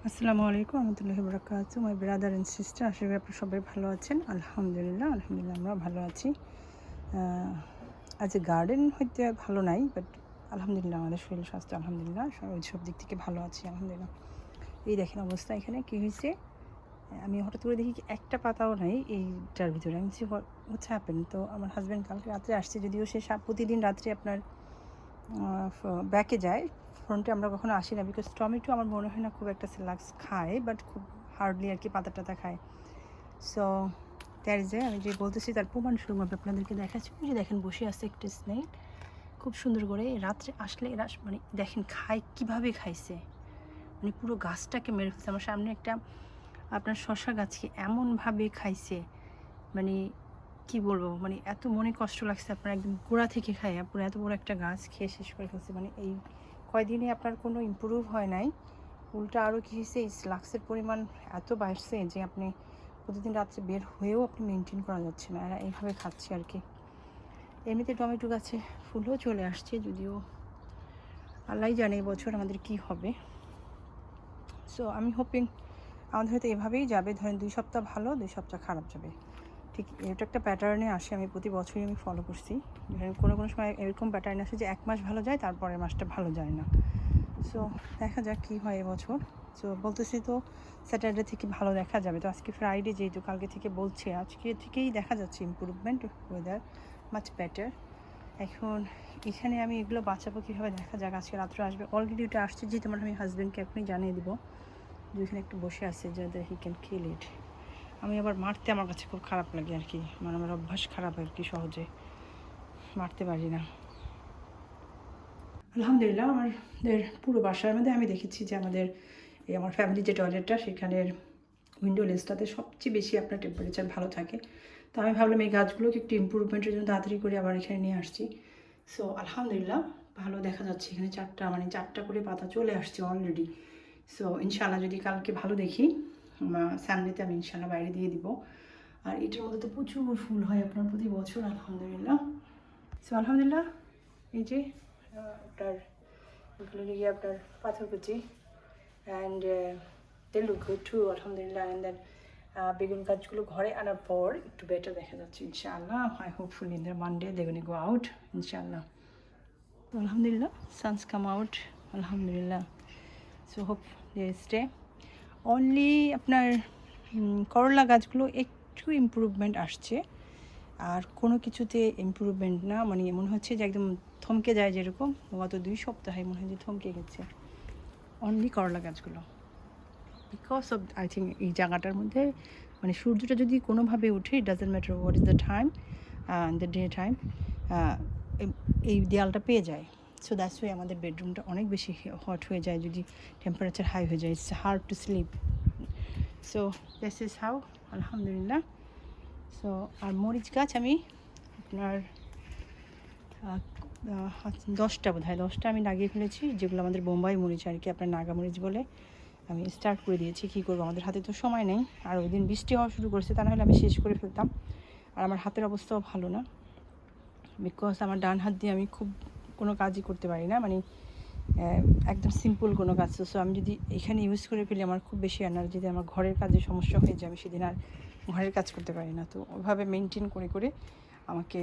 আসসালামু আলাইকুম রহমতুল্লাহি বারাকাতুহু মাই ব্রাদার অ্যান্ড সিস্টার, আশা করি আপনারা সবাই ভালো আছেন। আলহামদুলিল্লাহ আমরা ভালো আছি। আজ গার্ডেন হইতে ভালো নাই, বাট আলহামদুলিল্লাহ আমাদের শরীর স্বাস্থ্য আলহামদুলিল্লাহ ওই সব দিক থেকে ভালো আছি আলহামদুলিল্লাহ। এই দেখেন অবস্থা এখানে কী হয়েছে, আমি হঠাৎ করে দেখি একটা পাতাও নাই এইটার ভিতরে। আমি হচ্ছে হ্যাপেন। তো আমার হাজব্যান্ড কালকে রাত্রে আসছে, যদিও সে প্রতিদিন রাত্রে আপনার ব্যাকে যায়, ফ্রন্টে আমরা কখনো আসি না, বিকজ টমেটো আমার মনে হয় না খুব একটা সেলাক্স খায়, বাট খুব হার্ডলি আর কি পাতা টাতা খায়। সো দ্যার ইজ আমি যে বলতেছি তার প্রমাণ স্বরূপ আমি আপনাদেরকে দেখাচ্ছি। ওই যে দেখেন বসে আছে একটা স্নেক, খুব সুন্দর করে। রাত্রে আসলে এরা মানে দেখেন খায় কীভাবে খাইছে, মানে পুরো গাছটাকে মেরে ফেলছে। আমার সামনে একটা আপনার শশা গাছকে এমনভাবে খাইছে, মানে কি বলবো, মানে এত মনে কষ্ট লাগছে। আপনার একদম গোড়া থেকে খায়, পুরো এত বড় একটা গাছ খেয়ে শেষ করে ফেলছে। মানে এই কয়দিনে আপনার কোনো ইম্প্রুভ হয় নাই, উল্টা আরও কী হয়েছে, এই লাক্সের পরিমাণ এত বাড়ছে যে আপনি প্রতিদিন রাত্রে বের হয়েও আপনি মেনটেন করা যাচ্ছে না। এরা এইভাবে খাচ্ছে আর কি। এমনিতে টমেটো গাছে ফুলও চলে আসছে, যদিও আল্লাহ জানে এবছর আমাদের কি হবে। সো আমি হোপিং আমাদের হয়তো এভাবেই যাবে, ধরেন 2 সপ্তাহ ভালো 2 সপ্তাহ খারাপ যাবে। ঠিক এটা একটা প্যাটার্নে আসে, আমি প্রতি বছরই আমি ফলো করছি। ধরেন কোনো কোনো সময় এরকম প্যাটার্ন আসে যে 1 মাস ভালো যায়, তারপরের মাসটা ভালো যায় না। সো দেখা যাক কী হয় এবছর। সো বলতেছি তো স্যাটারডে থেকে ভালো দেখা যাবে। তো আজকে ফ্রাইডে, যেহেতু কালকে থেকে বলছে, আজকে থেকেই দেখা যাচ্ছে ইম্প্রুভমেন্ট, ওয়েদার মাচ বেটার। এখন এখানে আমি এগুলো বাঁচাবো কীভাবে দেখা যাক। আজকে রাত্রে আসবে, অলরেডি ওটা আসছে, যেহেতু আমি হাজব্যান্ডকে এখনই জানিয়ে দিব যে ওইখানে একটু বসে আছে, যাতে হি ক্যান কিল ইট। আমি আবার মারতে আমার কাছে খুব খারাপ লাগে আর কি, মানে আমার অভ্যাস খারাপ আর কি, সহজে মারতে পারি না। আলহামদুলিল্লাহ আমাদের পুরো বাসার মধ্যে আমি দেখেছি যে আমাদের এই আমার ফ্যামিলির যে টয়লেটটা, সেখানের উইন্ডো লেসটাতে সবচেয়ে বেশি আপনার টেম্পারেচার ভালো থাকে। তো আমি ভাবলাম এই গাছগুলোকে একটু ইম্প্রুভমেন্টের জন্য তাড়াতাড়ি করে আবার এখানে নিয়ে আসছি। সো আলহামদুলিল্লাহ ভালো দেখা যাচ্ছে। এখানে 4টা করে পাতা চলে আসছে অলরেডি। সো ইনশাআল্লাহ যদি কালকে ভালো দেখি, সানডেতে আমি ইনশাআল্লাহ বাইরে দিয়ে দিব। আর এটার মধ্যে তো প্রচুর ফুল হয় আপনার প্রতি বছর আলহামদুলিল্লাহ। সো আলহামদুলিল্লাহ এই যে আপনার এগুলো গিয়ে আপনার পাথরকুচি, and they look good to আলহামদুলিল্লাহ। অ্যান্ড দেন বেগুন গাছগুলো ঘরে আনার পর একটু বেটার দেখা যাচ্ছে ইনশাআল্লাহ। I hopefully in the Monday they gonna go out ইনশাআল্লাহ। আলহামদুলিল্লাহ সানস কাম আউট আলহামদুলিল্লাহ। So hope they stay only. আপনার করলা গাছগুলো একটু ইম্প্রুভমেন্ট আসছে, আর কোনো কিছুতে ইম্প্রুভমেন্ট না, মানে মনে হচ্ছে যে একদম থমকে যায়, যেরকম গত 2 সপ্তাহে মনে হয় যে থমকে গেছে অনলি করলা গাছগুলো। বিকজ অফ আই থিঙ্ক এই জায়গাটার মধ্যে মানে সূর্যটা যদি কোনোভাবে উঠে, it doesn't matter what is the time, the day time, এই দেয়ালটা পেয়ে যায়। সো দ্যাটস ওয়াই আমাদের বেডরুমটা অনেক বেশি হট হয়ে যায় যদি টেম্পারেচার হাই হয়ে যায়। It's hard to sleep. So this is how আলহামদুলিল্লাহ। সো আর মরিচ গাছ আমি আপনার 10টা বোধ হয় 10টা আমি লাগিয়ে ফেলেছি, যেগুলো আমাদের বোম্বাই মরিচ আর কি, আপনার নাগা মরিচ বলে। আমি স্টার্ট করে দিয়েছি, কী করবো, আমাদের হাতে তো সময় নেই। আর ওই দিন বৃষ্টি হওয়া শুরু করেছে, তা নাহলে আমি শেষ করে ফেলতাম। আর আমার হাতের অবস্থাও ভালো না, বিকজ আমার ডান হাত দিয়ে আমি খুব কোনো কাজই করতে পারি না, মানে একদম সিম্পল কোনো কাজ। সো আমি যদি এখানে ইউজ করে ফেলি, আমার খুব বেশি এনার্জি দিয়ে আমার ঘরের কাজে সমস্যা হয়ে যায়, আমি সেদিন আর ঘরের কাজ করতে পারি না। তো ওইভাবে মেনটেন করে করে আমাকে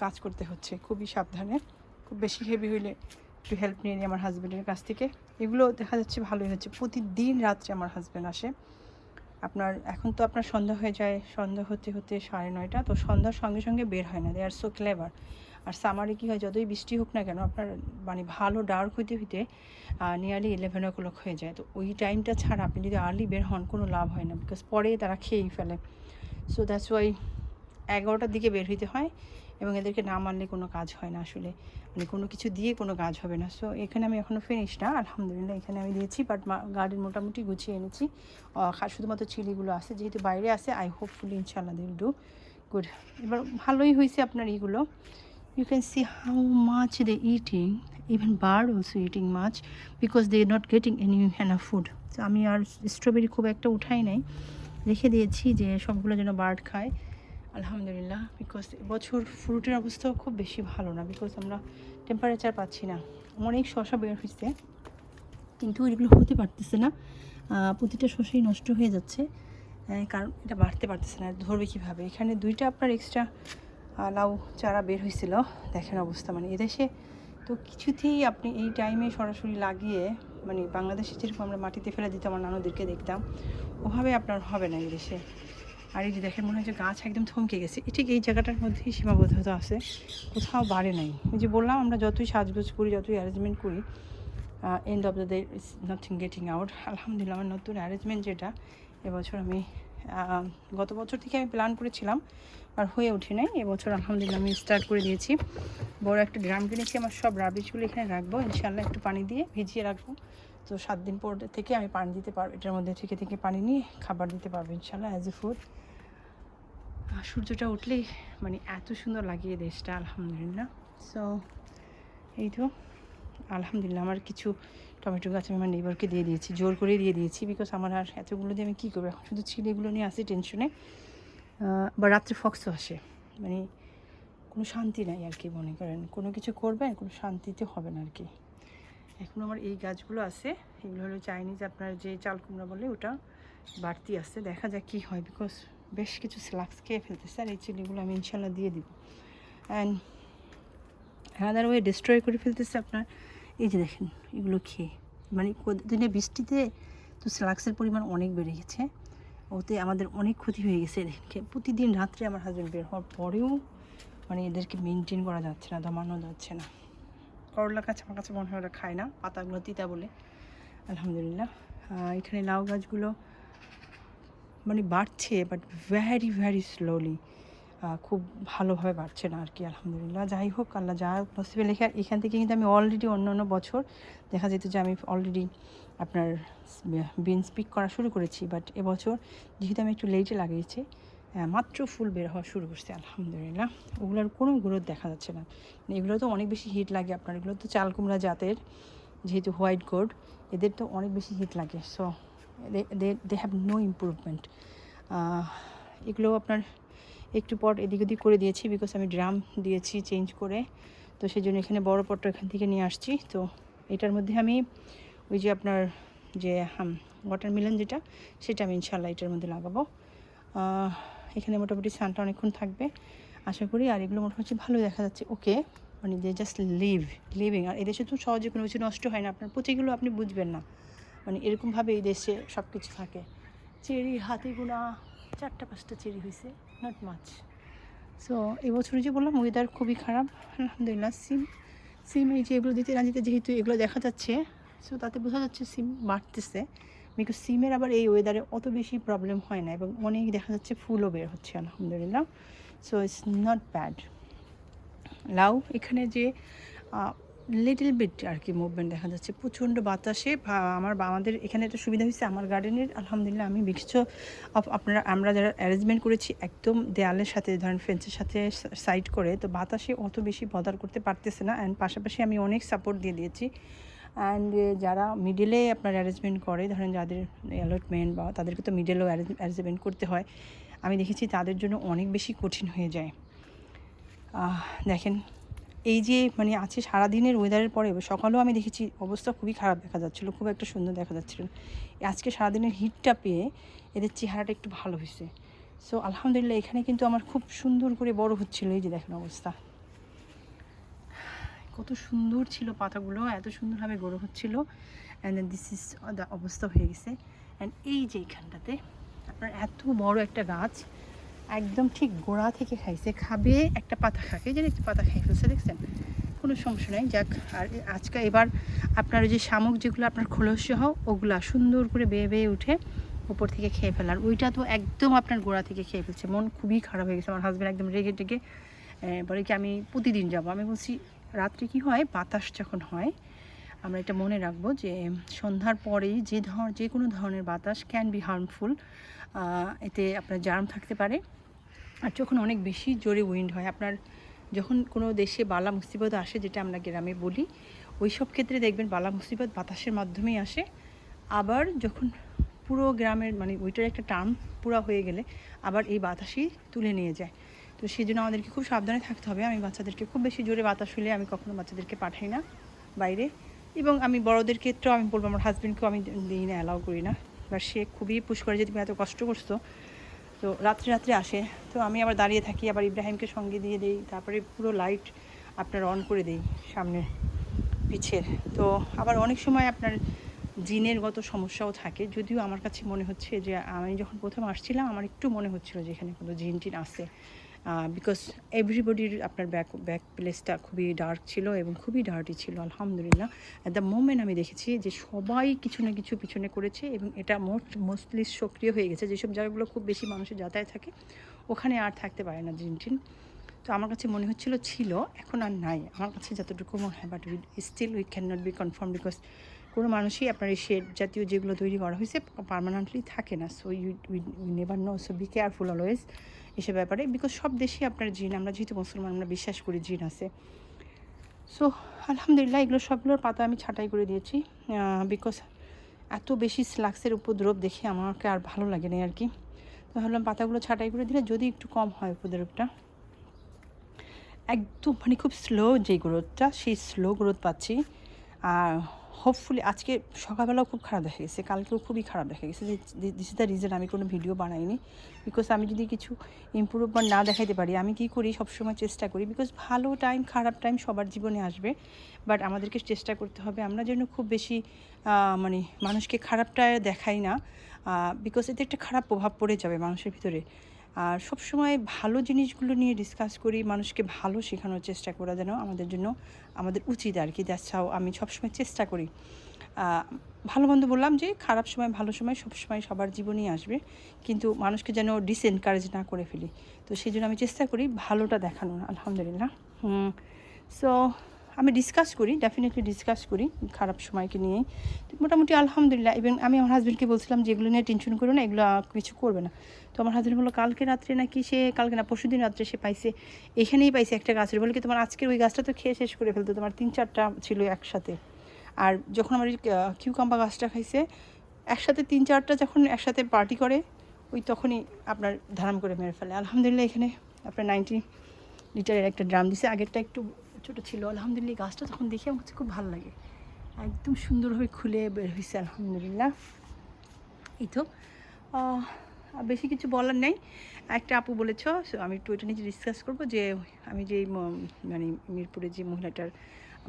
কাজ করতে হচ্ছে, খুবই সাবধানে। খুব বেশি হেভি হইলে একটু হেল্প নিয়ে নিই আমার হাজব্যান্ডের কাছ থেকে। এগুলো দেখা যাচ্ছে ভালোই হচ্ছে। প্রতিদিন রাত্রে আমার হাজব্যান্ড আসে আপনার, এখন তো আপনার সন্ধ্যা হয়ে যায়, সন্ধ্যা হতে হতে 9:30, তো সন্ধ্যার সঙ্গে সঙ্গে বের হয় না। দে আর সো ক্লেভার। আর সামারে কী হয়, যতই বৃষ্টি হোক না কেন, আপনার মানে ভালো ডার্ক হইতে হইতে নিয়ারলি 11 o'clock হয়ে যায়। তো ওই টাইমটা ছাড়া আপনি যদি আর্লি বের হন, কোনো লাভ হয় না, বিকজ পরে তারা খেয়েই ফেলে। সো দ্যাটস ওয়াই 11টার দিকে বের হইতে হয়, এবং এদেরকে না মানলে কোনো কাজ হয় না আসলে, মানে কোনো কিছু দিয়ে কোনো কাজ হবে না। সো এখানে আমি এখনও ফিনিশ না আলহামদুলিল্লাহ, এখানে আমি দিয়েছি, বাট গার্ডেন মোটামুটি গুছিয়ে এনেছি। শুধুমাত্র চিলিগুলো আছে, যেহেতু বাইরে আছে, আই হোপফুলি ইনশাআল্লাহ দিল ডু গুড। এবার ভালোই হয়েছে আপনার এইগুলো। You can see how much they eating, even bird also eating much, because they are not getting any enough food. So আমি আর স্ট্রবেরি খুব একটা উঠাই নাই, রেখে দিয়েছি যে সবগুলো যেন বার্ড খায় আলহামদুলিল্লাহ। বিকজ এবছর ফ্রুটের অবস্থাও খুব বেশি ভালো না, বিকজ আমরা টেম্পারেচার পাচ্ছি না। অনেক শশা বের হয়েছে, কিন্তু এগুলো হতে পারতেছে না। প্রতিটা শস্যই নষ্ট হয়ে যাচ্ছে, কারণ এটা বাড়তে পারতেছে না, ধরবে কীভাবে। এখানে 2টা আপনার এক্সট্রা লাউ চারা বের হয়েছিল, দেখেন অবস্থা। মানে এদেশে তো কিছুতেই আপনি এই টাইমে সরাসরি লাগিয়ে, মানে বাংলাদেশে যেরকম আমরা মাটিতে ফেলে দিতাম, আমার নানুদেরকে দেখতাম, ওভাবে আপনার হবে না এই দেশে। আর এই যে দেখেন, মনে হয় যে গাছ একদম থমকে গেছে। ঠিক এই জায়গাটার মধ্যেই সীমাবদ্ধতা আছে, কোথাও বাড়ে নাই। ওই যে বললাম, আমরা যতই সাজগোজ করি, যতই অ্যারেঞ্জমেন্ট করি, end of the day is nothing getting out. আলহামদুলিল্লাহ, আমার নতুন অ্যারেঞ্জমেন্ট যেটা এবছর আমি গত বছর থেকে আমি প্ল্যান করেছিলাম, আর হয়ে ওঠে নাই। এবছর আলহামদুলিল্লাহ আমি স্টার্ট করে দিয়েছি। বড় একটা ড্রাম কিনেছি, আমার সব রাবিশগুলো এখানে রাখবো ইনশাআল্লাহ, একটু পানি দিয়ে ভিজিয়ে রাখবো। তো 7 দিন পর থেকে আমি পানি দিতে পারবো, এটার মধ্যে থেকে থেকে পানি নিয়ে খাবার দিতে পারবো ইনশাআল্লাহ অ্যাজ এ ফুড। সূর্যটা উঠলেই মানে এত সুন্দর লাগে এই দেশটা, আলহামদুলিল্লাহ। সো এই তো আলহামদুলিল্লাহ, আমার কিছু টমেটো গাছ আমি আমার নেইবারকে দিয়ে দিয়েছি, জোর করে দিয়ে দিয়েছি, বিকজ আমার আর এতগুলো দিয়ে আমি কী করবো, এখন শুধু ছিলেগুলো নিয়ে আসি টেনশনে। বা রাত্রে ফক্সও আসে, মানে কোনো শান্তি নাই আর কি। মনে করেন কোনো কিছু করবেন, কোনো শান্তিতে হবে না আর কি। এখন আমার এই গাছগুলো আছে, এগুলো হলো চাইনিজ আপনার যে চাল কুমড়া বলে, ওটা বাড়তি আছে, দেখা যাক কী হয়, বিকজ বেশ কিছু স্লাক্স খেয়ে ফেলতেছে। আর এই চিলিগুলো আমি ইনশাল্লাহ দিয়ে দিব। অ্যান্ড অ্যানাদার ওয়ে ডিস্ট্রয় করে ফেলতেছে আপনার এই যে দেখেন, এগুলো খেয়ে। মানে দিনে বৃষ্টিতে তো স্লাক্সের পরিমাণ অনেক বেড়ে গেছে, ওতে আমাদের অনেক ক্ষতি হয়ে গেছে। দেখেন প্রতিদিন রাত্রে আমার হাজব্যান্ড বের হওয়ার পরেও মানে এদেরকে মেনটেন করা যাচ্ছে না, দমানো যাচ্ছে না। করলা গাছ আমার কাছে মনে হয় ওরা খায় না, পাতাগুলো তিতা বলে। আলহামদুলিল্লাহ এখানে লাউ গাছগুলো মানে বাড়ছে, বাট ভ্যারি ভ্যারি স্লোলি, খুব ভালোভাবে বাড়ছে না আর কি। আলহামদুলিল্লাহ, যাই হোক, আল্লাহ যা পসিবল। এখান থেকে কিন্তু আমি অলরেডি অন্য বছর দেখা যেত যে আমি অলরেডি আপনার বিনস পিক করা শুরু করেছি, বাট এবছর যেহেতু আমি একটু লেটে লাগিয়েছি, মাত্র ফুল বের হওয়া শুরু করছে আলহামদুলিল্লাহ। ওগুলোর কোনো গ্রোথ দেখা যাচ্ছে না। এগুলো তো অনেক বেশি হিট লাগে আপনার, এগুলো তো চাল কুমড়া জাতের, যেহেতু হোয়াইট গোল্ড, এদের তো অনেক বেশি হিট লাগে। So they have no improvement. এগুলো আপনার একটু পর এদিক ওদিক করে দিয়েছি, বিকজ আমি ড্রাম দিয়েছি চেঞ্জ করে, তো সেই জন্য এখানে বড় পটটা এখান থেকে নিয়ে আসছি। তো এটার মধ্যে আমি ওই যে আপনার যে ওয়াটারমেলন যেটা, সেটা আমি ইনশাল্লাহ এটার মধ্যে লাগাবো। এখানে মোটামুটি সানটা অনেকক্ষণ থাকবে আশা করি। আর এগুলো মোটামুটি ভালো দেখা যাচ্ছে, ওকে, মানে দে জাস্ট লিভিং। আর এদেশে তো সহজে কোনো কিছু নষ্ট হয় না, আপনার পচেগুলো আপনি বুঝবেন না, মানে এরকমভাবে এই দেশে সব কিছু থাকে। চেরি হাতে গোনা 4-5টা চেরি হয়েছে, নট মাছ। সো এবছর যে বললাম ওয়েদার খুবই খারাপ আলহামদুলিল্লাহ। সিম এই যে এগুলো দিতে না দিতে যেহেতু এগুলো দেখা যাচ্ছে, সো তাতে বোঝা যাচ্ছে সিম বাড়তেছে, বিকজ সিমের আবার এই ওয়েদারে অত বেশি প্রবলেম হয় না, এবং অনেক দেখা যাচ্ছে ফুলও বের হচ্ছে আলহামদুলিল্লাহ। So it's not bad. লাউ এখানে যে লিটল বিট আর কি মুভমেন্ট দেখা যাচ্ছে, প্রচণ্ড বাতাসে। আমাদের এখানে একটা সুবিধা হয়েছে আমার গার্ডেনের, আলহামদুলিল্লাহ। আমি বৃক্ষ আমরা যারা অ্যারেঞ্জমেন্ট করেছি একদম দেয়ালের সাথে, ধরেন ফেন্সের সাথে সাইড করে, তো বাতাসে অত বেশি বদার করতে পারতেছে না। অ্যান্ড পাশাপাশি আমি অনেক সাপোর্ট দিয়ে দিয়েছি। অ্যান্ড যারা মিডলে আপনার অ্যারেঞ্জমেন্ট করে, ধরেন যাদের অ্যালটমেন্ট বা তাদেরকে তো মিডলেও অ্যারেঞ্জমেন্ট করতে হয়, আমি দেখেছি তাদের জন্য অনেক বেশি কঠিন হয়ে যায়। দেখেন এই যে মানে আছে সারাদিনের ওয়েদারের পরে, সকালেও আমি দেখেছি অবস্থা খুবই খারাপ দেখা যাচ্ছিলো, খুব একটা সুন্দর দেখা যাচ্ছিলো। আজকে সারাদিনের হিটটা পেয়ে এদের চেহারাটা একটু ভালো হয়েছে। সো আলহামদুলিল্লাহ, এখানে কিন্তু আমার খুব সুন্দর করে বড় হচ্ছিলো। এই যে দেখেন অবস্থা, কত সুন্দর ছিল পাতাগুলো, এত সুন্দরভাবে বড় হচ্ছিলো। And then this is the অবস্থা হয়ে গেছে। অ্যান্ড এই যে এইখানটাতে আপনার এত বড় একটা গাছ একদম ঠিক গোড়া থেকে খাবে, একটা পাতা খাকে, যে একটা পাতা খেয়ে ফেলছে, দেখছেন, কোনো সমস্যা নাই। যাক, আর আজকে এবার আপনার যে শামুক যেগুলো আপনার খোলস সহ, ওগুলা সুন্দর করে বেয়ে বেয়ে উঠে উপর থেকে খেয়ে ফেলার, ওইটা তো একদম আপনার গোড়া থেকে খেয়ে ফেলছে। মন খুবই খারাপ হয়ে গেছে আমার হাজব্যান্ড, একদম রেগে টেগে বলে কি আমি প্রতিদিন যাব। আমি বলছি রাত্রে কি হয়, বাতাস যখন হয় আমরা এটা মনে রাখবো যে সন্ধ্যার পরেই যে কোনো ধরনের বাতাস ক্যান বি হার্মফুল, এতে আপনার জার্ম থাকতে পারে। আর যখন অনেক বেশি জোরে উইন্ড হয়, আপনার যখন কোনো দেশে বালা মুসিবত আসে, যেটা আমরা গ্রামে বলি, ওই সব ক্ষেত্রে দেখবেন বালা মুসিবত বাতাসের মাধ্যমেই আসে। আবার যখন পুরো গ্রামের মানে ওইটার একটা টার্ম পুরো হয়ে গেলে আবার এই বাতাসই তুলে নিয়ে যায়। তো সেই জন্য আমাদেরকে খুব সাবধানে থাকতে হবে। আমি বাচ্চাদেরকে খুব বেশি জোরে বাতাস হলে আমি কখনো বাচ্চাদেরকে পাঠাই না বাইরে, এবং আমি বড়োদের ক্ষেত্রেও আমি বলবো, আমার হাজব্যান্ডকেও আমি দিই না, অ্যালাউ করি না। এবার সে খুবই পুশ করে যে তুমি এত কষ্ট করছো, তো রাত্রে রাত্রে আসে। তো আমি আবার দাঁড়িয়ে থাকি, আবার ইব্রাহিমকে সঙ্গে দিয়ে দিই, তারপরে পুরো লাইট আপনার অন করে দিই সামনে পিছের। তো আবার অনেক সময় আপনার জিনের গত সমস্যাও থাকে, যদিও আমার কাছে মনে হচ্ছে যে আমি যখন প্রথম আসছিলাম আমার একটু মনে হচ্ছিলো যে এখানে কোনো জিন টিন আছে, বিকজ এভরিবডির আপনার ব্যাক প্লেসটা খুবই ডার্ক ছিল এবং খুবই ডার্টি ছিল। আলহামদুলিল্লাহ অ্যাট দ্য মোমেন্ট আমি দেখেছি যে সবাই কিছু না কিছু পিছনে করেছে এবং এটা মোস্টলি সক্রিয় হয়ে গেছে। যেসব জায়গাগুলো খুব বেশি মানুষের যাতায়াত থাকে ওখানে আর থাকতে পারে না জিন টিন। তো আমার কাছে মনে হচ্ছিল ছিল, এখন আর নাই আমার কাছে যতটুকু মনে হয়, but still we can not be confirm, because কোনো মানুষই আপনার এই শেড জাতীয় যেগুলো তৈরি করা হয়েছে পার্মানেন্টলি থাকে না। So we never know, so be careful always এসব ব্যাপারে, বিকজ সব দেশেই আপনার জিন, আমরা যেহেতু মুসলমান আমরা বিশ্বাস করি জিন আছে। সো আলহামদুলিল্লাহ এগুলো সবগুলোর পাতা আমি ছাঁটাই করে দিয়েছি, বিকজ এত বেশি স্লাক্সের উপদ্রব দেখে আমাকে আর ভালো লাগে না আর কি। তো ভাবলাম পাতাগুলো ছাঁটাই করে দিলে যদি একটু কম হয় উপদ্রবটা। একদম মানে খুব স্লো যে গ্রোথটা, সেই স্লো গ্রোথ পাচ্ছি। আর হোপফুলি আজকে সকালবেলাও খুব খারাপ দেখা গেছে, কালকেও খুবই খারাপ দেখা গেছে। দিস ইজ দ্য রিজন আমি কোনো ভিডিও বানাইনি, বিকজ আমি যদি কিছু ইম্প্রুভমেন্ট না দেখাইতে পারি, আমি কী করি সবসময় চেষ্টা করি, বিকজ ভালো টাইম খারাপ টাইম সবার জীবনে আসবে, বাট আমাদেরকে চেষ্টা করতে হবে আমরা যেন খুব বেশি মানে মানুষকে খারাপটা দেখাই না, বিকজ এতে একটা খারাপ প্রভাব পড়ে যাবে মানুষের ভিতরে। আর সবসময় ভালো জিনিসগুলো নিয়ে ডিসকাস করি, মানুষকে ভালো শেখানোর চেষ্টা করা যেন আমাদের জন্য আমাদের উচিত আর কি। দ্যাটস হাউ আমি সবসময় চেষ্টা করি। ভালো মন্দ বললাম যে খারাপ সময় ভালো সময় সবসময় সবার জীবনেই আসবে, কিন্তু মানুষকে যেন ডিসএনকারেজ না করে ফেলি। তো সেই জন্য আমি চেষ্টা করি ভালোটা দেখানোর। আলহামদুলিল্লাহ। সো আমি ডিসকাস করি, ডেফিনেটলি ডিসকাস করি খারাপ সময়কে নিয়েই। মোটামুটি আলহামদুলিল্লাহ। এবং আমি আমার হাজব্যান্ডকে বলছিলাম যে এগুলো নিয়ে টেনশন করো না, এগুলো কিছু করবে না। তো আমার হাজব্যান্ড বললো কালকে রাত্রে নাকি সে, কালকে না পরশুদিন রাত্রে সে পাইছে, এখানেই পাইছে একটা গাছের। বলে কি তোমার আজকের ওই গাছটা তো খেয়ে শেষ করে ফেলতো, তোমার 3-4টা ছিল একসাথে। আর যখন আমার কিউকাম্বা গাছটা খাইছে একসাথে 3-4টা, যখন একসাথে পার্টি করে ওই তখনই আপনার ধারাম করে মেরে ফেলে। আলহামদুলিল্লাহ এখানে আপনার 90 লিটারের একটা ড্রাম দিছে, আগেরটা একটু ছোটো ছিল। আলহামদুলিল্লাহ গাছটা তখন দেখে আমার কাছে খুব ভালো লাগে, একদম সুন্দরভাবে খুলে বের হয়েছে আলহামদুলিল্লাহ। এই তো বেশি কিছু বলার নেই। একটা আপু বলেছ, আমি একটু ওইটা নিয়ে ডিসকাস করবো যে আমি যে মানে মিরপুরে যে মহিলাটার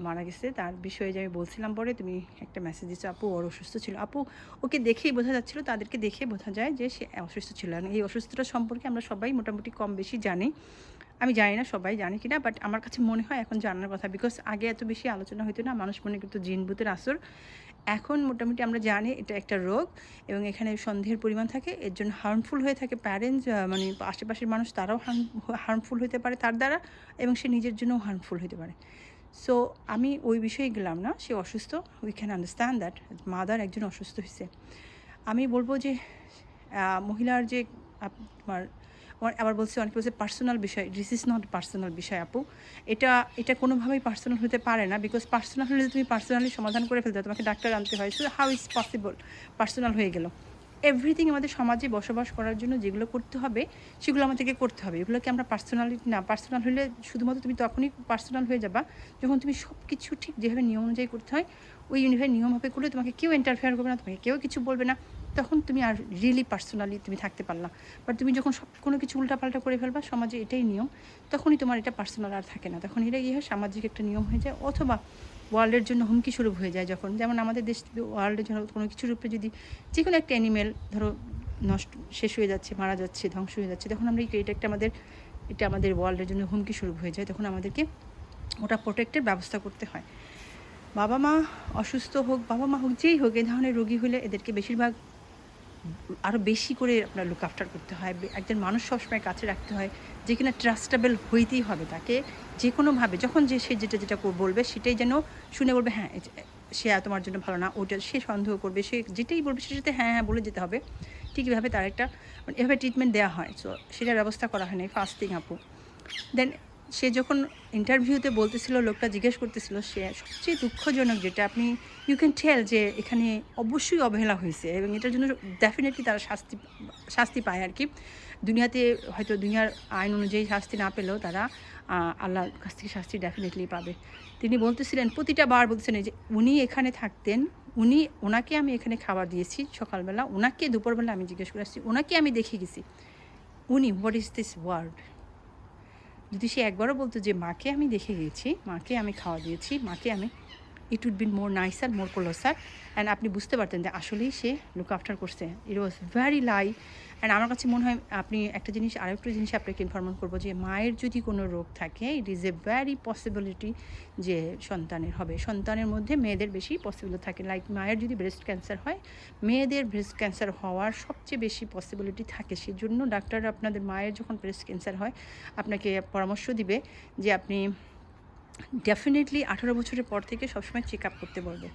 মারা গেছে তার বিষয়ে যে আমি বলছিলাম, পরে তুমি একটা মেসেজ দিচ্ছ আপু ওর অসুস্থ ছিল। আপু ওকে দেখেই বোঝা যাচ্ছিলো, তাদেরকে দেখে বোঝা যায় যে সে অসুস্থ ছিল। এই অসুস্থতা সম্পর্কে আমরা সবাই মোটামুটি কম বেশি জানি, আমি জানি না সবাই জানি কিনা, বাট আমার কাছে মনে হয় এখন জানার কথা, বিকজ আগে এত বেশি আলোচনা হতো না, মানুষ মনে করতো জিন ভূতের আসর। এখন মোটামুটি আমরা জানি এটা একটা রোগ এবং এখানে সন্দেহের পরিমাণ থাকে, এর জন্য হার্মফুল হয়ে থাকে প্যারেন্টস, মানে আশেপাশের মানুষ তারাও হার্মফুল হতে পারে তার দ্বারা, এবং সে নিজের জন্যও হার্মফুল হতে পারে। সো আমি ওই বিষয়ে গেলাম না, সে অসুস্থ, we can understand that mother একজন অসুস্থ হয়েছে। আমি বলবো যে মহিলার যে আপনার আবার বলছি, অনেকে বলছে পার্সোনাল বিষয়, দিস ইজ নট পার্সোনাল বিষয় আপু, এটা কোনোভাবেই পার্সোনাল হতে পারে না, বিকজ পার্সোনাল হলে তুমি পার্সোনালি সমাধান করে ফেলতে, তোমাকে ডাক্তার আনতে হয়। So how is possible personal হয়ে গেল? এভরিথিং আমাদের সমাজে বসবাস করার জন্য যেগুলো করতে হবে সেগুলো আমাদেরকে করতে হবে, এগুলোকে আমরা পার্সোনালি না। পার্সোনাল হলে শুধুমাত্র তুমি তখনই পার্সোনাল হয়ে যাবা যখন তুমি সব কিছু ঠিক যেভাবে নিয়ম অনুযায়ী করতে হয় ওই অনুযায়ী নিয়মভাবে করলে তোমাকে কেউ ইন্টারফেয়ার করবে না, তোমাকে কেউ কিছু বলবে না, তখন তুমি আর রিয়েলি পার্সোনালি তুমি থাকতে পারলা। বাট তুমি যখন সব কোনো কিছু উল্টাপাল্টা করে ফেলবা, সমাজে এটাই নিয়ম, তখনই তোমার এটা পার্সোনাল আর থাকে না, তখন এটা হয় সামাজিক একটা নিয়ম হয়ে যায়, অথবা ওয়ার্ল্ডের জন্য হুমকি স্বরূপ হয়ে যায়। যখন যেমন আমাদের দেশ ওয়ার্ল্ডের জন্য কোনো কিছুর উপরে যদি যে কোনো একটা অ্যানিমেল ধরো নষ্ট শেষ হয়ে যাচ্ছে, মারা যাচ্ছে, ধ্বংস হয়ে যাচ্ছে, তখন আমরা এটা আমাদের ওয়ার্ল্ডের জন্য হুমকি স্বরূপ হয়ে যায়, তখন আমাদেরকে ওটা প্রোটেক্টের ব্যবস্থা করতে হয়। বাবা মা অসুস্থ হোক, বাবা মা হোক, যেই হোক, এ ধরনের রোগী হলে এদেরকে বেশিরভাগ আরও বেশি করে আপনার লুক আফটার করতে হয়, একজন মানুষ সবসময় কাছে রাখতে হয়, যে কিনা ট্রাস্টেবল হইতেই হবে তাকে, যে কোনোভাবে যখন সে যেটা বলবে সেটাই যেন শুনে বলবে হ্যাঁ সে তোমার জন্য ভালো না, ওটা সে সন্দেহ করবে, সে যেটাই বলবে সেটার সাথে হ্যাঁ হ্যাঁ বলে যেতে হবে। ঠিক এভাবে তার একটা মানে এভাবে ট্রিটমেন্ট দেওয়া হয়। সো সেটার ব্যবস্থা করা হয় না ফার্স্ট থিং আপু। দেন সে যখন ইন্টারভিউতে বলতেছিল, লোকটা জিজ্ঞেস করতেছিল, সে সবচেয়ে দুঃখজনক যেটা আপনি ইউ ক্যান টেল যে এখানে অবশ্যই অবহেলা হয়েছে এবং এটার জন্য ডেফিনেটলি তারা শাস্তি পায় আর কি। দুনিয়াতে হয়তো দুনিয়ার আইন অনুযায়ী শাস্তি না পেলেও তারা আল্লাহর কাছ থেকে শাস্তি ডেফিনেটলি পাবে। তিনি বলতেছিলেন, প্রতিটা বার বলতেছেন যে উনি এখানে থাকতেন, ওনাকে আমি এখানে খাবার দিয়েছি সকালবেলা, ওনাকে দুপুরবেলা আমি জিজ্ঞেস করে আসছি, ওনাকে আমি দেখে গেছি, উনি হোয়াট ইজ দিস ওয়ার্ড। যদি সে একবারও বলতো যে মাকে আমি দেখে গেছি, মাকে আমি খাওয়া দিয়েছি, মাকে আমি, it would be more nicer, more closer, and আপনি বুঝতে পারতেন যে আসলেই সে লুক আফটার করছে। ইট ওয়াজ ভেরি লাই। অ্যান্ড আমার কাছে মনে হয় আপনি আরেকটা জিনিস আপনাকে ইনফরম করবো যে মায়ের যদি কোনো রোগ থাকে, it is a very possibility যে সন্তানের হবে। সন্তানের মধ্যে মেয়েদের বেশি পসিবিলিটি থাকে। লাইক মায়ের যদি ব্রেস্ট ক্যান্সার হয়, মেয়েদের ব্রেস্ট ক্যান্সার হওয়ার সবচেয়ে বেশি পসিবিলিটি থাকে। সেজন্য ডাক্তার আপনাদের মায়ের যখন ব্রেস্ট ক্যান্সার হয় আপনাকে পরামর্শ দিবে যে আপনি ডেফিনেটলি 18 বছরের পর থেকে সবসময় চেক আপ করতে বলবে,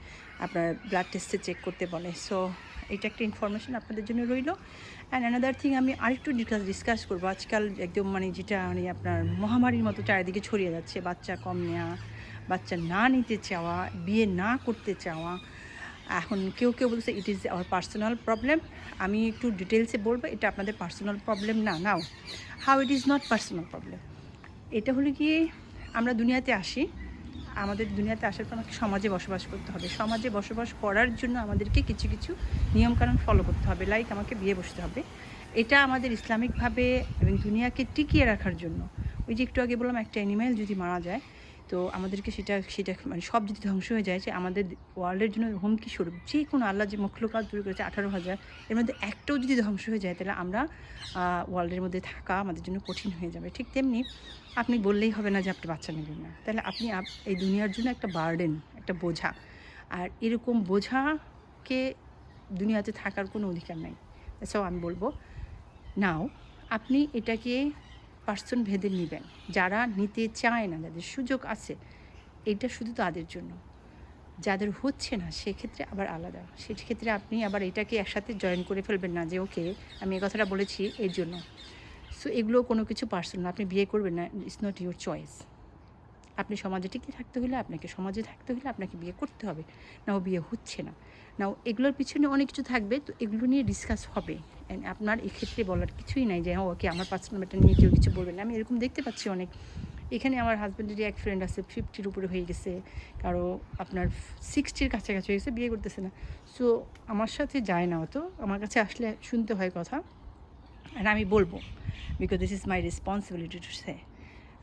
আপনার ব্লাড টেস্টে চেক করতে বলে। সো এটা একটা ইনফরমেশন আপনাদের জন্য রইল। অ্যান্ড অ্যানাদার থিং আমি আরেকটু ডিসকাস করবো। আজকাল একদম যেটা আপনার মহামারীর মতো চারিদিকে ছড়িয়ে যাচ্ছে, বাচ্চা কম নেওয়া, বাচ্চা না নিতে চাওয়া, বিয়ে না করতে চাওয়া। এখন কেউ বলছে it is our personal problem. আমি একটু ডিটেলসে বলবো, এটা আপনাদের পার্সোনাল প্রবলেম না। Now how it is not personal problem. এটা হলো কি, আমরা দুনিয়াতে আসি, আমাদের দুনিয়াতে আসার পর আমাকে সমাজে বসবাস করতে হবে। সমাজে বসবাস করার জন্য আমাদেরকে কিছু নিয়মকানুন ফলো করতে হবে। লাইক আমাকে বিয়ে বসতে হবে, এটা আমাদের ইসলামিকভাবে এবং দুনিয়াকে টিকিয়ে রাখার জন্য। ওই যে একটু আগে বললাম একটা অ্যানিম্যাল যদি মারা যায়, তো আমাদেরকে সেটা সব যদি ধ্বংস হয়ে যায়, যে আমাদের ওয়ার্ল্ডের জন্য হুমকি স্বরূপ যে কোনো আল্লাহ যে মখলুকাত তৈরি করেছে 18,000, এর মধ্যে একটাও যদি ধ্বংস হয়ে যায়, তাহলে আমরা ওয়ার্ল্ডের মধ্যে থাকা আমাদের জন্য কঠিন হয়ে যাবে। ঠিক তেমনি আপনি বললেই হবে না যে আপনি বাচ্চা নেবেন না, তাহলে আপনি এই দুনিয়ার জন্য একটা বার্ডেন, একটা বোঝা। আর এরকম বোঝাকে দুনিয়াতে থাকার কোনো অধিকার নাই। সো আমি বলবো, নাও আপনি এটাকে পার্সন ভেদে নেবেন। যারা নিতে চায় না, যাদের সুযোগ আছে, এটা শুধু তাদের জন্য। যাদের হচ্ছে না সেক্ষেত্রে আবার আলাদা। সেক্ষেত্রে আপনি আবার এটাকে একসাথে জয়েন করে ফেলবেন না যে ওকে আমি এই কথাটা বলেছি এর জন্য। সো এগুলো কোনো কিছু পার্সোনাল, আপনি বিয়ে করবেন না, ইটস নট ইউর চয়েস। আপনি সমাজে টিকে থাকতে হলে, সমাজে থাকতে হলে আপনাকে বিয়ে করতে হবে। নাও বিয়ে হচ্ছে না, নাও এগুলোর পিছনে অনেক কিছু থাকবে, তো এগুলো নিয়ে ডিসকাস হবে। অ্যান্ড আপনার এক্ষেত্রে বলার কিছুই নাই যে ওকে আমার পার্সোনাল ম্যাটার নিয়ে কেউ কিছু বলবেন না। আমি এরকম দেখতে পাচ্ছি অনেক। এখানে আমার হাজব্যান্ডেরই এক ফ্রেন্ড আছে, 50-র উপরে হয়ে গেছে, কারো আপনার 60-র কাছাকাছি হয়ে গেছে, বিয়ে করতেছে না। সো আমার সাথে যায় না অত, আমার কাছে আসলে শুনতে হয় কথা, আর আমি বলবো, because this is my responsibility to say.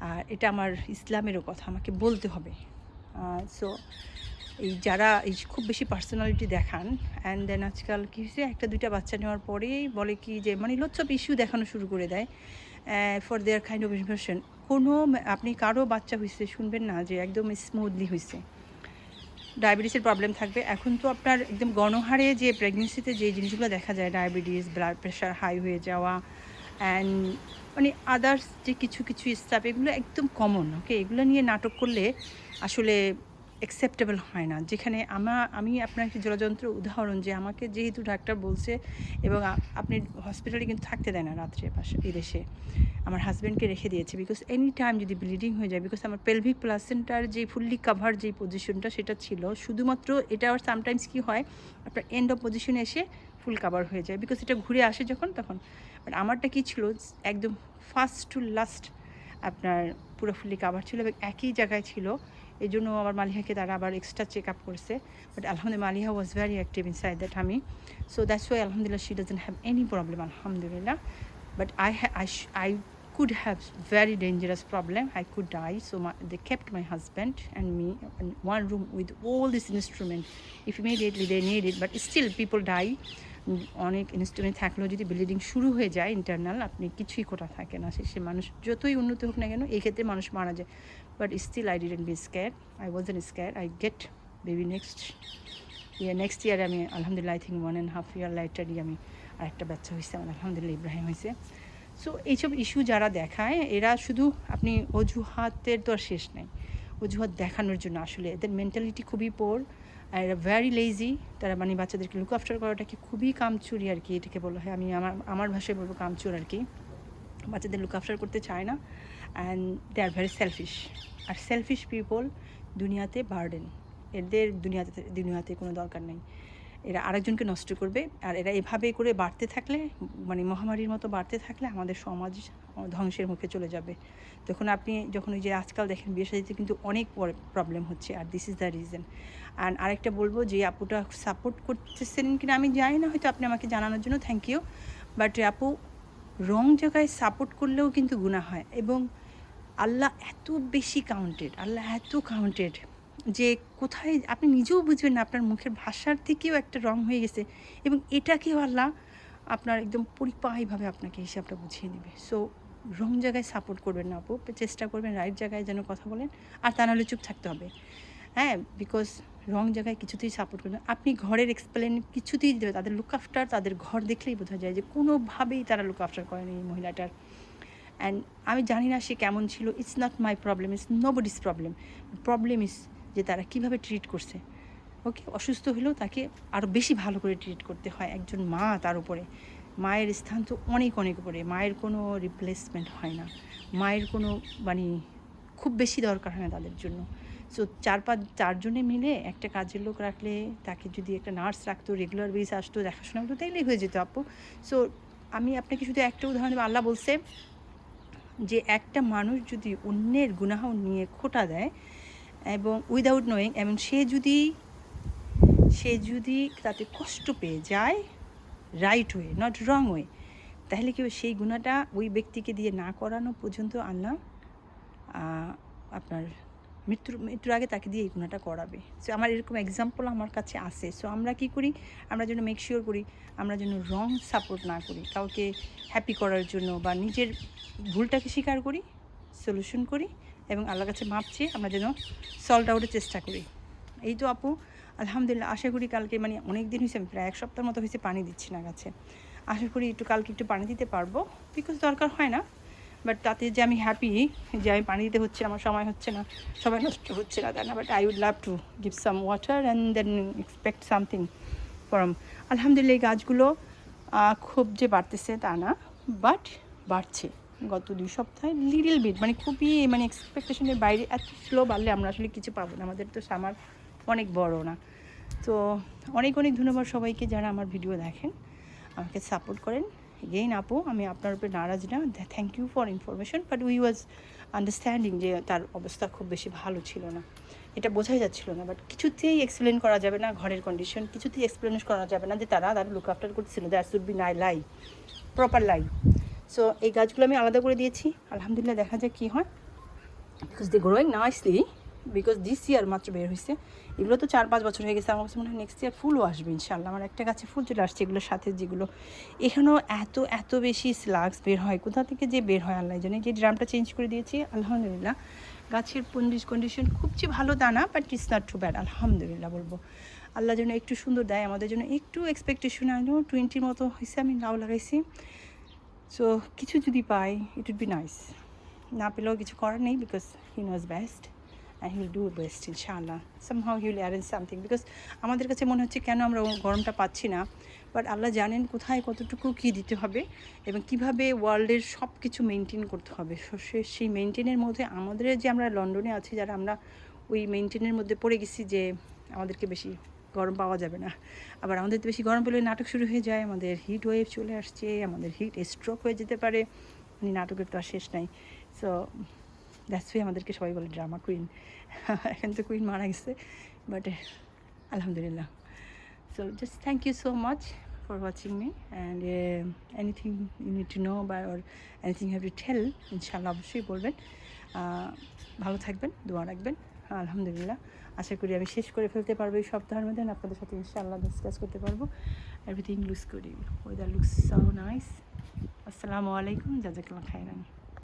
আর এটা আমার ইসলামেরও কথা, আমাকে বলতে হবে। সো যারা খুব বেশি পার্সোনালিটি দেখান, অ্যান্ড দেন আজকাল কী হয়েছে, 1-2টা বাচ্চা নেওয়ার পরেই বলে কি যে লটস অফ ইস্যু দেখানো শুরু করে দেয় for their kind of information. আপনি কারো বাচ্চা হয়েছে শুনবেন না যে একদম স্মুথলি হয়েছে। ডায়াবেটিসের প্রবলেম থাকবে। এখন তো আপনার একদম গণহারে যে প্রেগনেন্সিতে যে জিনিসগুলো দেখা যায়, ডায়াবেটিস, ব্লাড প্রেশার হাই হয়ে যাওয়া, অ্যান্ড আদার্স যে কিছু স্টাফ, এগুলো একদম কমন। ওকে, এগুলো নিয়ে নাটক করলে আসলে অ্যাকসেপ্টেবল হয় না। যেখানে আমি আপনার একটি জলযন্ত্র উদাহরণ, যে আমাকে যেহেতু ডাক্তার বলছে, এবং আপনি হসপিটালে কিন্তু থাকতে দেয় না রাত্রে পাশে বিদেশে, আমার হাজব্যান্ডকে রেখে দিয়েছে, বিকজ এনি টাইম যদি ব্লিডিং হয়ে যায়, বিকজ আমার পেলভিক প্লাসেন্টার যে ফুললি কাভার যে পজিশনটা সেটা ছিল, শুধুমাত্র এটা আর সামটাইমস কী হয়, আপনার এন্ড অফ পজিশনে এসে ফুল কাভার হয়ে যায়, বিকজ এটা ঘুরে আসে তখন। বাট আমারটা কী ছিল, একদম ফার্স্ট টু লাস্ট আপনার পুরো ফুললি কাভার ছিল এবং একই জায়গায় ছিল। এই জন্য আমার মালিহাকে তারা আবার এক্সট্রা চেক আপ করছে। বাট আলহামদুলিল্লাহ Maliha was very active inside that আমি। সো দ্যাটস ওয়াই আলহামদুলিল্লাহ she doesn't have any problem, আলহামদুলিল্লাহ। But I could have very dangerous problem. I could die. So they kept my husband and me in one room with all this instrument. If immediately they need it, but still people die. অনেক instrument থাকলেও যদি bleeding শুরু হয়ে যায় internal, আপনি কিছুই করা থাকে না। সে মানুষ যতই উন্নত হোক না কেন, এই ক্ষেত্রে মানুষ মারা যায়। But still I didn't be scare, I wasn't scare. I get baby next year আমি আলহামদুলিল্লাহ, আই থিঙ্ক 1.5 year লাইটারই আমি আরেকটা বাচ্চা হয়েছে আমার, আলহামদুলিল্লাহ ইব্রাহিম হয়েছে। সো এইসব ইস্যু যারা দেখায়, এরা শুধু আপনি অজুহাতের তো আর শেষ নেই, অজুহাত দেখানোর জন্য। আসলে এদের মেন্টালিটি খুবই পোর, আর এরা ভ্যারি লেজি। তারা বাচ্চাদেরকে লুক আফটার করাটাকে খুবই কামচুরি আর কি, এটাকে বলা হয়। আমি আমার ভাষায় বলবো কামচুর আর কি। বাচ্চাদের লুক আফটার করতে চায় না, and they are very selfish. আর সেলফিশ পিপল দুনিয়াতে বার্ডেন, এদের দুনিয়াতে কোনো দরকার নেই। এরা আরেকজনকে নষ্ট করবে, আর এরা এভাবে করে বাড়তে থাকলে, মহামারীর মতো বাড়তে থাকলে আমাদের সমাজ ধ্বংসের মুখে চলে যাবে। তখন আপনি যখন ওই যে আজকাল দেখেন বিয়ে শাদিতে কিন্তু অনেক প্রবলেম হচ্ছে, আর this is the reason. And আরেকটা বলবো যে আপুটা সাপোর্ট করতেছেন কিনা আমি জানি না, হয়তো আপনি আমাকে জানানোর জন্য থ্যাংক ইউ। বাট আপু রং জায়গায় সাপোর্ট করলেও কিন্তু গুনাহ হয়, এবং আল্লাহ এত বেশি কাউন্টেড, আল্লাহ এত কাউন্টেড যে কোথায় আপনি নিজেও বুঝবেন না, আপনার মুখের ভাষার থেকেও একটা রং হয়ে গেছে, এবং এটাকেও আল্লাহ আপনার একদম পরিপাহীভাবে আপনাকে হিসাবটা বুঝিয়ে দেবে। সো রং জায়গায় সাপোর্ট করবেন না আপু, চেষ্টা করবেন রাইট জায়গায় যেন কথা বলেন, আর তা নাহলে চুপ থাকতে হবে। হ্যাঁ, বিকজ রং জায়গায় কিছুতেই সাপোর্ট করবেন। আপনি ঘরের এক্সপ্লেন কিছুতেই দেবে, তাদের লুক আফটার, তাদের ঘর দেখলেই বোঝা যায় যে কোনোভাবেই তারা লুক আফটার করেনি এই মহিলাটার। অ্যান্ড আমি জানি না সে কেমন ছিল, it's not my problem, it's nobody's problem. Problem is যে তারা কীভাবে ট্রিট করছে। ওকে, অসুস্থ হলেও তাকে আরও বেশি ভালো করে ট্রিট করতে হয়, একজন মা তার উপরে। মায়ের স্থান তো অনেক অনেক উপরে, মায়ের কোনো রিপ্লেসমেন্ট হয় না, মায়ের কোনো মানে খুব বেশি দরকার হয় না তাদের জন্য। সো চারজনে মিলে একটা কাজের লোক রাখলে, তাকে যদি একটা নার্স রাখতো, রেগুলার বেস আসতো, দেখাশোনা করতো, তাইলেই হয়ে যেত আপু। সো আমি আপনাকে শুধু একটা উদাহরণ দেবো। আল্লাহ বলছে যে একটা মানুষ যদি অন্যের গুনাহ নিয়ে খোঁটা দেয় এবং উইদাউট নোয়িং, এবং সে যদি তাতে কষ্ট পেয়ে যায় right way, not wrong way, তাহলে কেউ সেই গুণাটা ওই ব্যক্তিকে দিয়ে না করানো পর্যন্ত আল্লাহ আপনার মৃত্যুর আগে তাকে দিয়ে এই গুণাটা করাবে। সো আমার এরকম এক্সাম্পল আমার কাছে আছে। সো আমরা কী করি, আমরা যেন মেক শিওর করি আমরা যেন রং সাপোর্ট না করি কাউকে হ্যাপি করার জন্য, বা নিজের ভুলটাকে স্বীকার করি, সলিউশন করি, এবং আল্লাহর কাছে মাপ চেয়ে আমরা যেন সলভ আউটের চেষ্টা করি। এই তো আপু, আলহামদুলিল্লাহ। আশা করি কালকে, মানে অনেক দিন হয়েছে, প্রায় এক সপ্তাহের মতো হয়েছে পানি দিচ্ছি না গাছে। আশা করি কালকে একটু পানি দিতে পারবো, বিকজ দরকার হয় না। বাট তাতে যে আমি হ্যাপি যে আমি পানি দিতে হচ্ছে, আমার সময় হচ্ছে না, সবাই নষ্ট হচ্ছে না, তাই না। But I would love to give some water and then expect something from. আলহামদুলিল্লাহ এই গাছগুলো খুব যে বাড়তেছে তা না, বাট বাড়ছে। গত 2 সপ্তাহে লিটল বিট, মানে খুবই মানে এক্সপেকটেশনের বাইরে। এত স্লো বাড়লে আমরা আসলে কিছু পাবো না, আমাদের তো সামার অনেক বড় না। তো অনেক অনেক ধন্যবাদ সবাইকে যারা আমার ভিডিও দেখেন, আমাকে সাপোর্ট করেন। এগেইন আপু, আমি আপনার উপরে নারাজ না, thank you for information, but we was understanding যে তার অবস্থা খুব বেশি ভালো ছিল না, এটা বোঝাই যাচ্ছিল না। বাট কিছুতেই এক্সপ্লেন করা যাবে না ঘরের কন্ডিশন, কিছুতেই এক্সপ্লেন করা যাবে না যে তারা লুক আফটার করতেছিল। That should be lie, proper lie. So এই গাছগুলো আমি আলাদা করে দিয়েছি, আলহামদুলিল্লাহ দেখা যায় কী হয়, because they growing nicely, because this year মাত্র বের হয়েছে। এগুলো তো 4-5 বছর হয়ে গেছে, আমার কাছে মনে হয় নেক্সট ইয়ার ফুলও আসবে ইনশাল্লাহ। আমার একটা গাছে ফুল চলে আসছে, এগুলোর সাথে যেগুলো এখানেও এত বেশি স্লাগস বের হয়, কোথা থেকে যে বের হয় আল্লাহ জানে। যে ড্রামটা চেঞ্জ করে দিয়েছি, আলহামদুলিল্লাহ গাছের কন্ডিশন খুব যে ভালো তা না, but it's not too bad, আলহামদুলিল্লাহ বলবো। আল্লাহ যেন একটু সুন্দর দেয় আমাদের জন্য, একটু এক্সপেকটেশন আনো 20 মতো হয়েছে, আমি লাউ লাগাইছি। সো কিছু যদি পাই ইট উড বি নাইস, না পেলেও কিছু করার নেই, because he knows best and he will do best ইনশাআল্লাহ। Somehow he will arrange something, because আমাদের কাছে মনে হচ্ছে কেন আমরা গরমটা পাচ্ছি না, বাট আল্লাহ জানেন কোথায় কতটুকু কী দিতে হবে এবং কিভাবে ওয়ার্ল্ডের সব কিছু মেনটেন করতে হবে। সেই মেনটেনের মধ্যে আমাদের যে আমরা লন্ডনে আছি যারা, আমরা ওই মেনটেনের মধ্যে পড়ে গেছি যে আমাদেরকে বেশি গরম পাওয়া যাবে না। আবার আমাদের বেশি গরম পেলে নাটক শুরু হয়ে যায়, আমাদের হিট ওয়েভ চলে আসছে, আমাদের হিট স্ট্রোক হয়ে যেতে পারে, মানে নাটকের তো আর শেষ নাই। সো দ্যাটস ওয়াই আমাদেরকে সবাই বলে ড্রামা কুইন। এখন তো কুইন মারা গেছে, বাট আলহামদুলিল্লাহ। So just thank you so much for watching me, and anything you need to know বা or anything have to tell, ইনশাআল্লাহ অবশ্যই বলবেন। ভালো থাকবেন, দোয়া রাখবেন। আলহামদুলিল্লাহ আশা করি আমি শেষ করে ফেলতে পারবো এই সপ্তাহের মধ্যে, আপনাদের সাথে ইনশাআল্লাহ ডিসকাস করতে পারবো। Everything looks good, weather looks so nice. আসসালামু আলাইকুম, জাজাকাল্লাহ খাইরান।